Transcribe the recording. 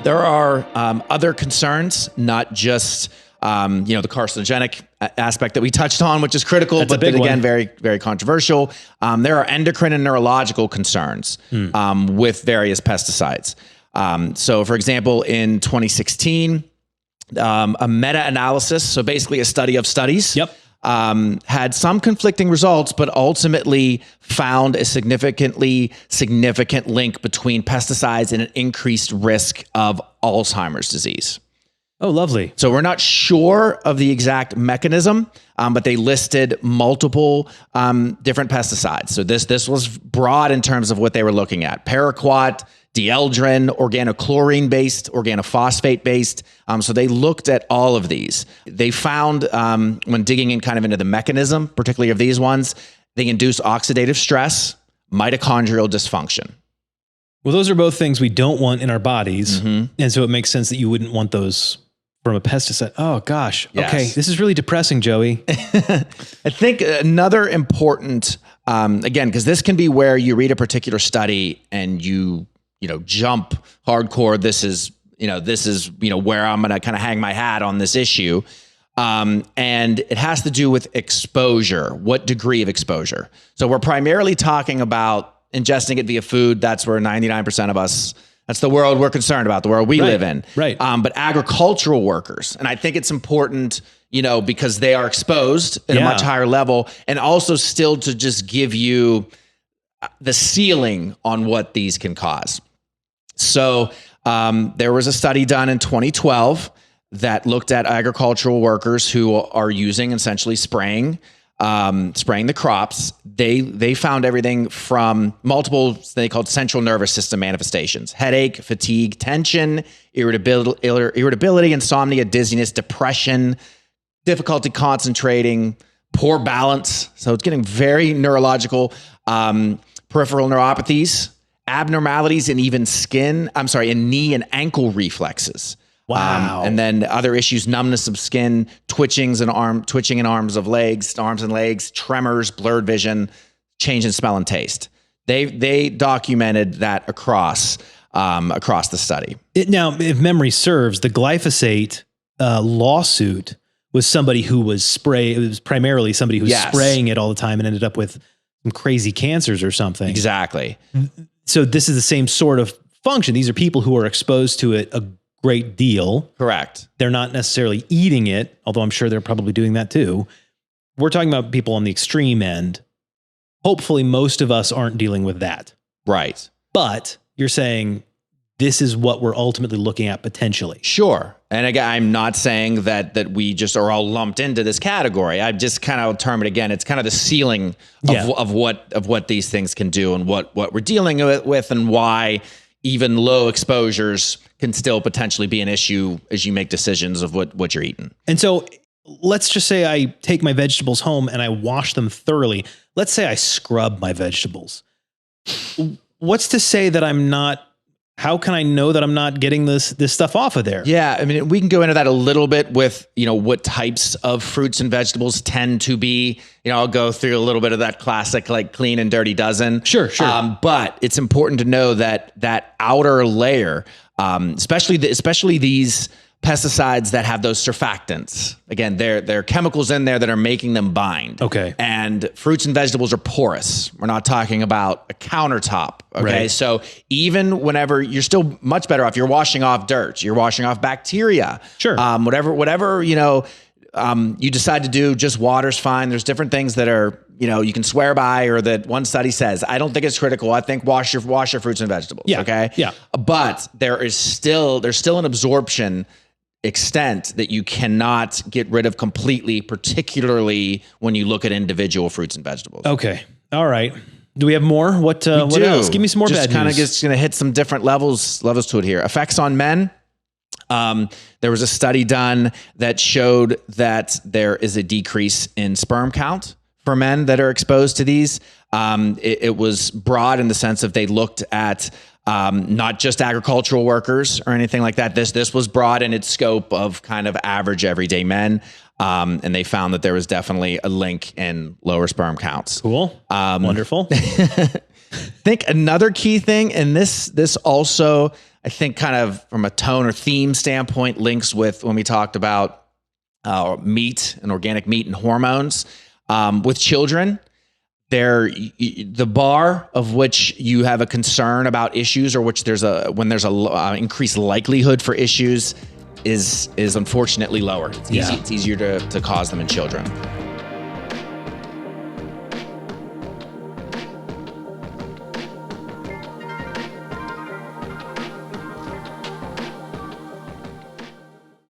There are other concerns, not just the carcinogenic aspect that we touched on, which is critical, but then again, very, very controversial. There are endocrine and neurological concerns with various pesticides. So, for example, in 2016, a meta-analysis, so basically a study of studies, had some conflicting results, but ultimately found a significant link between pesticides and an increased risk of Alzheimer's disease. Oh, lovely. So we're not sure of the exact mechanism, but they listed multiple different pesticides. So this was broad in terms of what they were looking at: paraquat, dieldrin, organochlorine-based, organophosphate-based. So they looked at all of these. They found, when digging in kind of into the mechanism, particularly of these ones, they induce oxidative stress, mitochondrial dysfunction. Well, those are both things we don't want in our bodies. And so it makes sense that you wouldn't want those from a pesticide. Oh, gosh. Yes. Okay, this is really depressing, Joey. I think another important, again, because this can be where you read a particular study and you jump hardcore. This is where I'm going to kind of hang my hat on this issue. And it has to do with exposure. What degree of exposure? So we're primarily talking about ingesting it via food. That's where 99% of us, that's the world we're concerned about, the world we live in. Right. But agricultural workers, and I think it's important, because they are exposed at a much higher level, and also still to just give you the ceiling on what these can cause. So there was a study done in 2012 that looked at agricultural workers who are using essentially spraying the crops. They found everything from multiple, they called central nervous system manifestations: headache, fatigue, tension, irritability, insomnia, dizziness, depression, difficulty concentrating, poor balance. So it's getting very neurological, peripheral neuropathies, abnormalities in even in knee and ankle reflexes. Wow. And then other issues: numbness of skin, twitching in arms and legs, tremors, blurred vision, change in smell and taste. They documented that across the study. Now, if memory serves, the glyphosate lawsuit was somebody who was it was primarily somebody who was spraying it all the time and ended up with some crazy cancers or something. Exactly. So this is the same sort of function. These are people who are exposed to it a great deal. Correct. They're not necessarily eating it, although I'm sure they're probably doing that too. We're talking about people on the extreme end. Hopefully most of us aren't dealing with that. Right. But you're saying this is what we're ultimately looking at potentially. Sure. And again, I'm not saying that we just are all lumped into this category. I just kind of term it again. It's kind of the ceiling of what these things can do and what we're dealing with, and why even low exposures can still potentially be an issue as you make decisions of what you're eating. And so let's just say I take my vegetables home and I wash them thoroughly. Let's say I scrub my vegetables. What's to say that I'm not, how can I know that I'm not getting this stuff off of there? Yeah, I mean, we can go into that a little bit with, what types of fruits and vegetables tend to be, I'll go through a little bit of that classic, like clean and dirty dozen. Sure. But it's important to know that outer layer, especially these pesticides that have those surfactants. Again, there are chemicals in there that are making them bind. Okay. And fruits and vegetables are porous. We're not talking about a countertop. Okay. Right. So even whenever, you're still much better off, you're washing off dirt, you're washing off bacteria. Sure. Whatever, you decide to do, just water's fine. There's different things that are, you can swear by, or that one study says. I don't think it's critical. I think wash your fruits and vegetables. Yeah. Okay. Yeah. But there's still an absorption extent that you cannot get rid of completely, particularly when you look at individual fruits and vegetables. Okay. All right. Do we have more? What else? Give me some more bad news. Just kind of just going to hit some different levels to it here. Effects on men. There was a study done that showed that there is a decrease in sperm count for men that are exposed to these. It was broad in the sense of they looked at not just agricultural workers or anything like that. This was broad in its scope of kind of average everyday men. And they found that there was definitely a link in lower sperm counts. Cool. Wonderful. think another key thing, and this also, I think kind of from a tone or theme standpoint links with when we talked about meat and organic meat and hormones with children. The bar of which you have a concern about issues, or which there's a increased likelihood for issues, is unfortunately lower. It's easier to cause them in children.